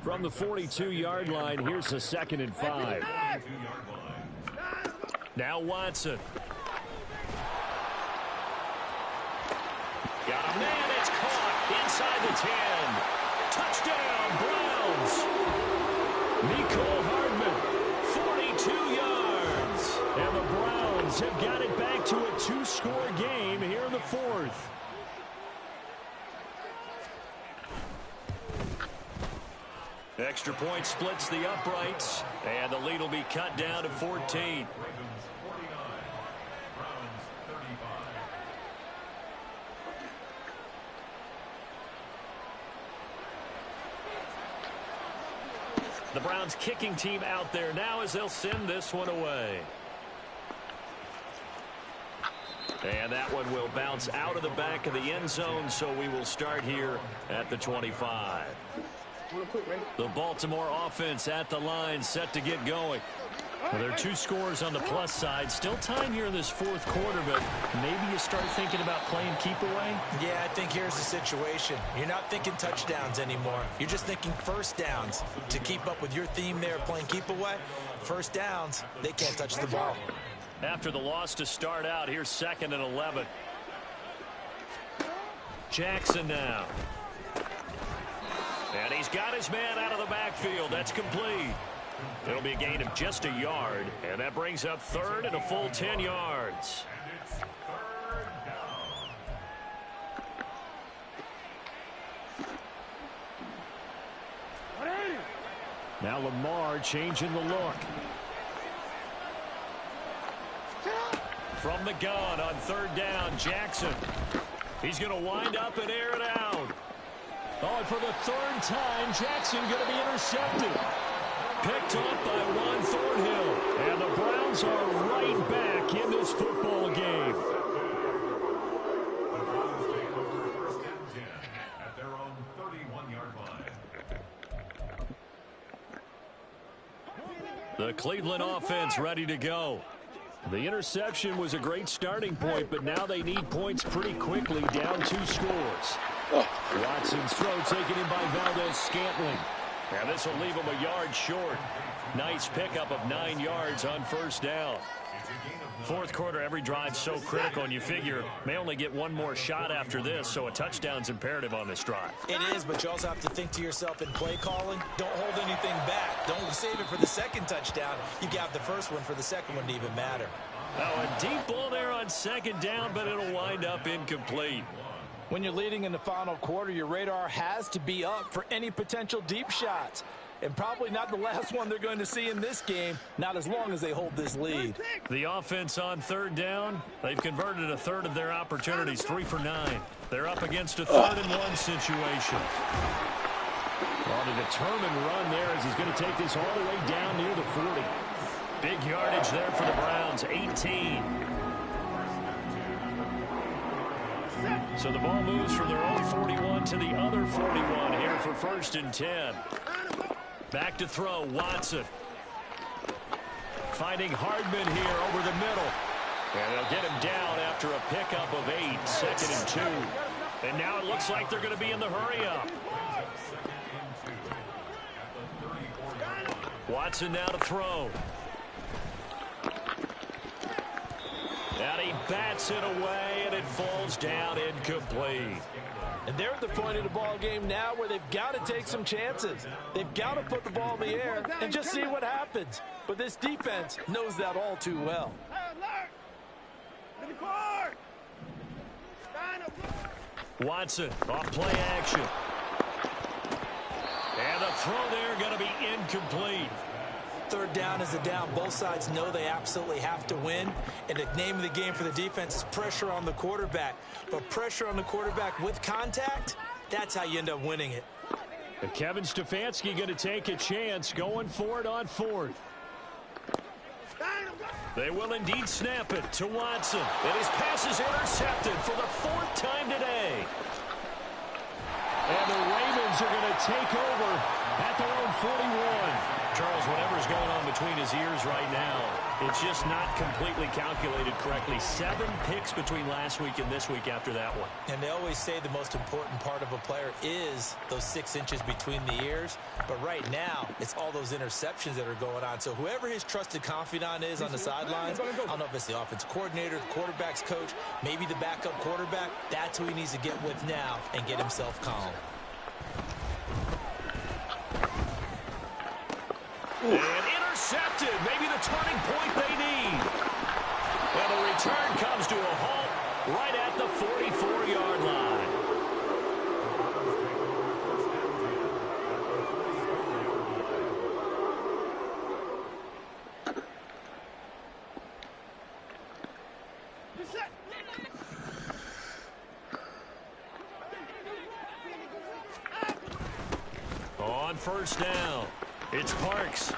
From the 42-yard line, here's a 2nd and 5. Now Watson. Got a man, it's caught inside the 10. Touchdown, Browns. Mecole Hardman, 42 yards. And the Browns have got it back to a 2-score game here in the 4th. Extra point splits the uprights, and the lead will be cut down to 14. Ravens 49, Browns 35. The Browns kicking team out there now as they'll send this one away. And that one will bounce out of the back of the end zone, so we will start here at the 25. The Baltimore offense at the line, set to get going. Well, there are 2 scores on the plus side. Still time here in this 4th quarter, but maybe you start thinking about playing keep away? Yeah, I think here's the situation. You're not thinking touchdowns anymore. You're just thinking 1st downs. To keep up with your theme there, playing keep away, 1st downs, they can't touch the ball. After the loss to start out, here's 2nd and 11. Jackson now. And he's got his man out of the backfield. That's complete. It'll be a gain of just a yard, and that brings up 3rd and a full 10 yards. And it's Now Lamar changing the look. From the gun on third down, Jackson. He's going to wind up and air it out. Oh, and for the third time, Jackson going to be intercepted. Picked up by Ron Thornhill. And the Browns are right back in this football game. The Browns take over first and 10 at their own 31-yard line. The Cleveland offense ready to go. The interception was a great starting point, but now they need points pretty quickly, down 2 scores. Watson's throw taken in by Valdez-Scantling. And this will leave him a yard short. Nice pickup of 9 yards on first down. Fourth quarter, every drive so critical, and you figure may only get one more shot after this, so a touchdown's imperative on this drive. It is, but you also have to think to yourself in play calling, don't hold anything back. Don't save it for the second touchdown. You got the first one for the second one to even matter. Oh, a deep ball there on second down, but it'll wind up incomplete. When you're leading in the final quarter, your radar has to be up for any potential deep shots. And probably not the last one they're going to see in this game, not as long as they hold this lead. The offense on third down, they've converted a third of their opportunities, 3 for 9. They're up against a 3rd-and-1 situation. Well, the determined run there as he's going to take this all the way down near the 40. Big yardage there for the Browns, 18. So the ball moves from their own 41 to the other 41 here for first and 10. Back to throw, Watson. Finding Hardman here over the middle. And they'll get him down after a pickup of 8, 2nd and 2. And now it looks like they're going to be in the hurry-up. Watson now to throw. And he bats it away, and it falls down incomplete. And they're at the point of the ball game now where they've got to take some chances. They've got to put the ball in the air and just see what happens. But this defense knows that all too well. Watson off play action. And the throw there going to be incomplete. Third down is a down. Both sides know they absolutely have to win. And the name of the game for the defense is pressure on the quarterback. But pressure on the quarterback with contact, that's how you end up winning it. And Kevin Stefanski going to take a chance going for it on 4th. They will indeed snap it to Watson. And his pass is intercepted for the 4th time today. And the Ravens are going to take over at their own 41. Charles, whatever's going on between his ears right now, it's just not completely calculated correctly. 7 picks between last week and this week after that one. And they always say the most important part of a player is those 6 inches between the ears. But right now, it's all those interceptions that are going on. So whoever his trusted confidant is on the sidelines, I don't know if it's the offense coordinator, the quarterback's coach, maybe the backup quarterback, that's who he needs to get with now and get himself calm. And intercepted. Maybe the turning point they need. And the return comes to a halt right at the 44-yard line. On first down, it's Parks.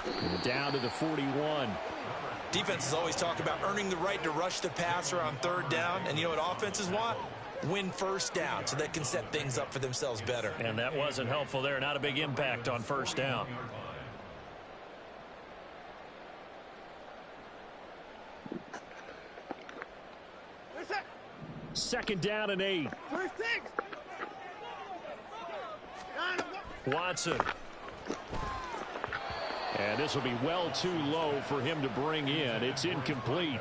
Down to the 41. Defenses always talk about earning the right to rush the passer on third down. And you know what offenses want? Win first down so they can set things up for themselves better. And that wasn't helpful there. Not a big impact on first down. Second down and 8. Watson. And this will be well too low for him to bring in. It's incomplete.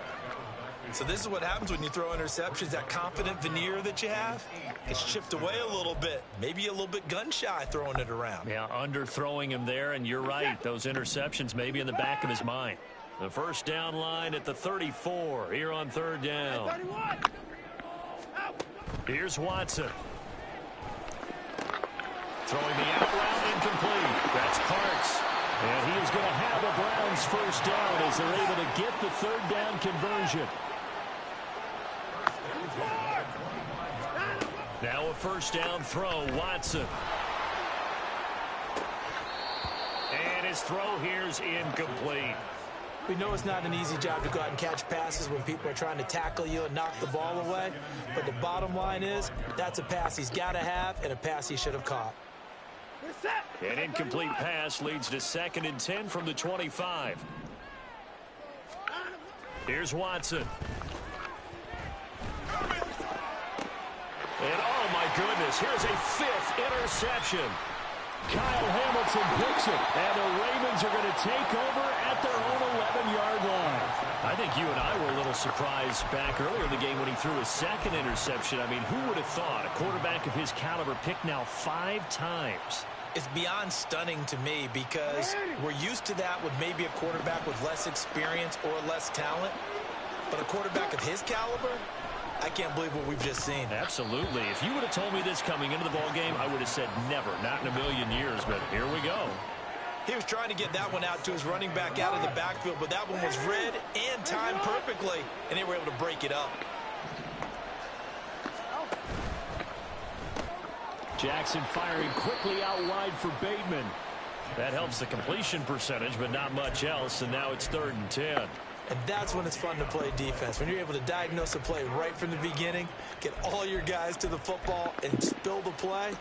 So this is what happens when you throw interceptions. That confident veneer that you have, it's chipped away a little bit. Maybe a little bit gun-shy throwing it around. Yeah, underthrowing him there, and you're right. Those interceptions may be in the back of his mind. The first down line at the 34 here on third down. Here's Watson. Throwing the out route incomplete. That's Parks. And he is going to have a Browns first down as they're able to get the third down conversion. Now a first down throw, Watson. And his throw here is incomplete. We know it's not an easy job to go out and catch passes when people are trying to tackle you and knock the ball away. But the bottom line is, that's a pass he's got to have and a pass he should have caught. An incomplete pass leads to 2nd and 10 from the 25. Here's Watson. And oh my goodness, here's a 5th interception. Kyle Hamilton picks it, and the Ravens are going to take over at their own 11-yard line. I think you and I were a little surprised back earlier in the game when he threw his 2nd interception. I mean, who would have thought a quarterback of his caliber picked now 5 times? It's beyond stunning to me because we're used to that with maybe a quarterback with less experience or less talent. But a quarterback of his caliber, I can't believe what we've just seen. Absolutely. If you would have told me this coming into the ball game, I would have said never, not in a million years, but here we go. He was trying to get that one out to his running back out of the backfield, but that one was read and timed perfectly, and they were able to break it up. Jackson firing quickly out wide for Bateman. That helps the completion percentage, but not much else, and now it's 3rd and 10. And that's when it's fun to play defense. When you're able to diagnose a play right from the beginning, get all your guys to the football, and spill the play,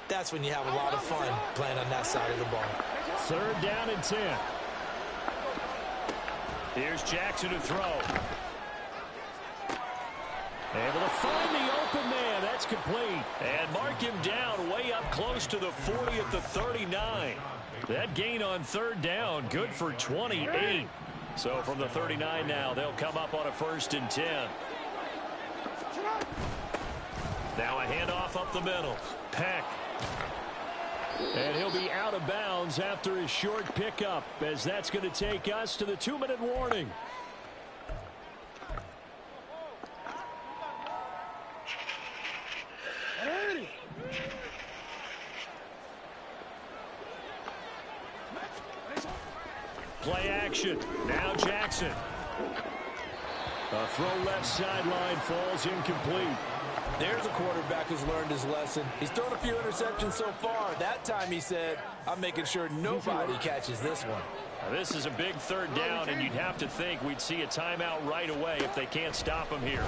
that's when you have a lot of fun playing on that side of the ball. 3rd down and 10. Here's Jackson to throw. Able to find the open man. That's complete. And mark him down way up close to the 40 at the 39. That gain on 3rd down, good for 28. So from the 39 now, they'll come up on a 1st and 10. Now a handoff up the middle. Peck. And he'll be out of bounds after his short pickup, as that's going to take us to the 2-minute warning. Play action. Now Jackson. A throw left sideline falls incomplete. There's a quarterback who's learned his lesson. He's thrown a few interceptions so far. That time he said, I'm making sure nobody catches this one. Now, this is a big 3rd down, and you'd have to think we'd see a timeout right away if they can't stop him here.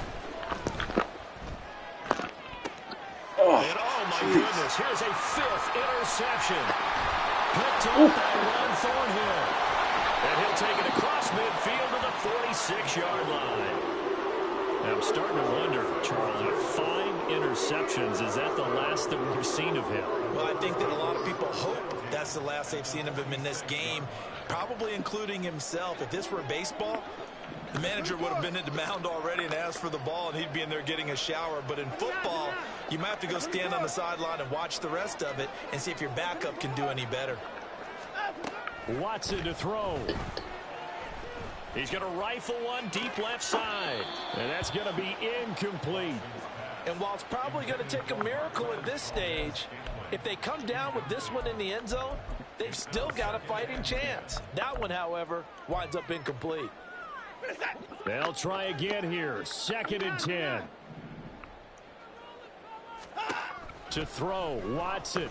And oh my goodness, here's a 5th interception. Picked up by Ron Thornhill. And he'll take it across midfield to the 46-yard line. Now I'm starting to wonder, Charles, with 5 interceptions, is that the last that we've seen of him? Well, I think that a lot of people hope that's the last they've seen of him in this game, probably including himself. If this were baseball, the manager would have been at the mound already and asked for the ball, and he'd be in there getting a shower. But in football, you might have to go stand on the sideline and watch the rest of it and see if your backup can do any better. Watson to throw. He's going to rifle one deep left side. And that's going to be incomplete. And while it's probably going to take a miracle at this stage, if they come down with this one in the end zone, they've still got a fighting chance. That one, however, winds up incomplete. They'll try again here. 2nd and 10. To throw, Watson.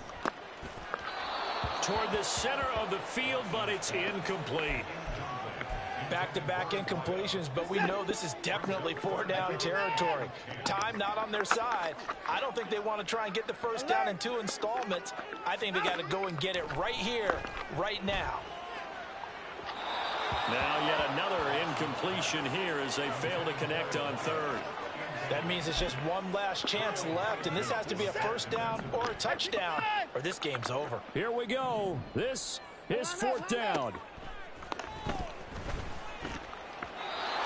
Toward the center of the field, but it's incomplete. Back-to-back incompletions, but we know this is definitely 4-down territory. Time not on their side. I don't think they want to try and get the first down in 2 installments. I think they got to go and get it right here, right now. Now yet another incompletion here as they fail to connect on 3rd. That means it's just one last chance left, and this has to be a first down or a touchdown, or this game's over. Here we go. This is 4th down.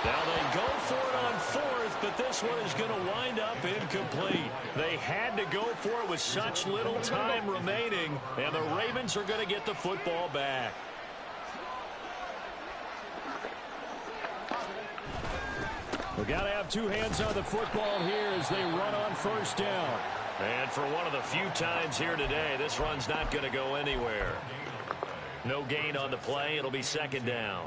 Now they go for it on 4th, but this one is going to wind up incomplete. They had to go for it with such little time remaining, and the Ravens are going to get the football back. We've got to have 2 hands on the football here as they run on 1st down. And for one of the few times here today, this run's not going to go anywhere. No gain on the play. It'll be second down.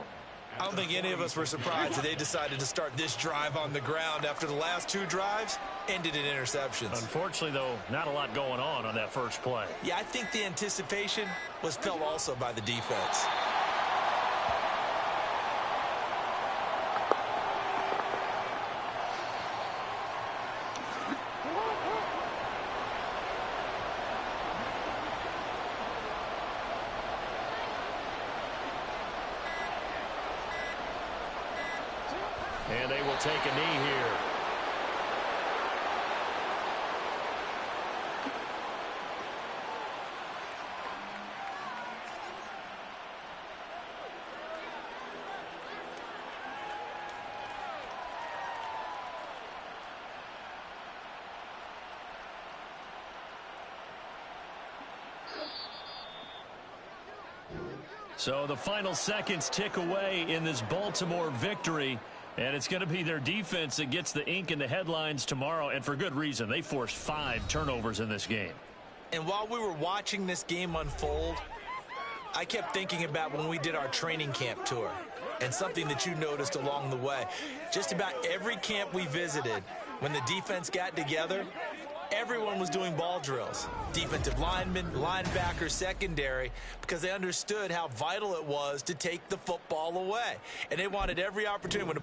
I don't think any of us were surprised that they decided to start this drive on the ground after the last 2 drives ended in interceptions. Unfortunately, though, not a lot going on that first play. Yeah, I think the anticipation was felt also by the defense. And they will take a knee here. So the final seconds tick away in this Baltimore victory. And it's going to be their defense that gets the ink in the headlines tomorrow, and for good reason. They forced 5 turnovers in this game. And while we were watching this game unfold, I kept thinking about when we did our training camp tour and something that you noticed along the way. Just about every camp we visited, when the defense got together, everyone was doing ball drills. Defensive linemen, linebackers, secondary, because they understood how vital it was to take the football away. And they wanted every opportunity.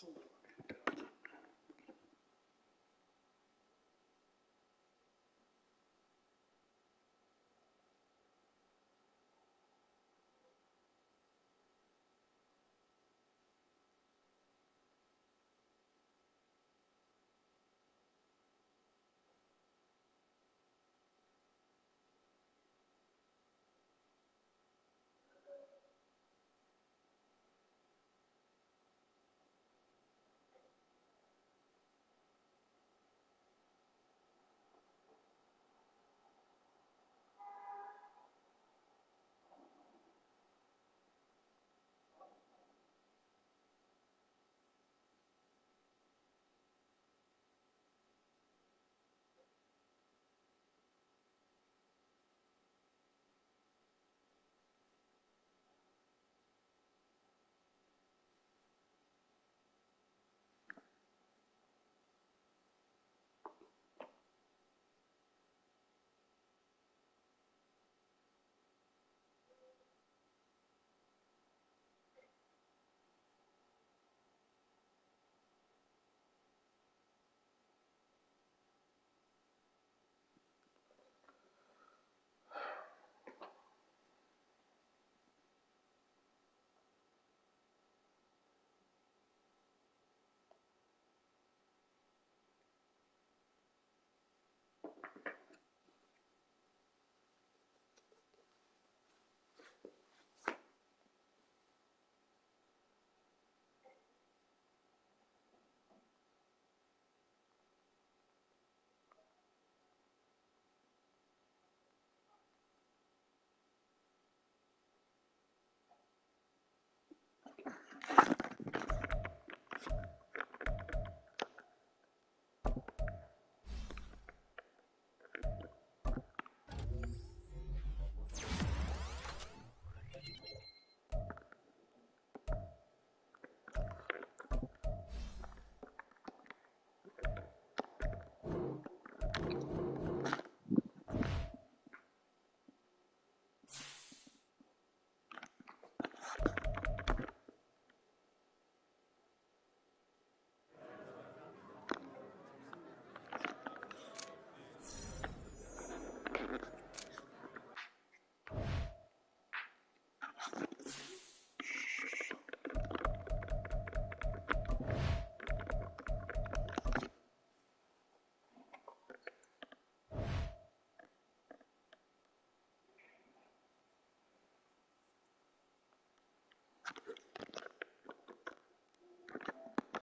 4.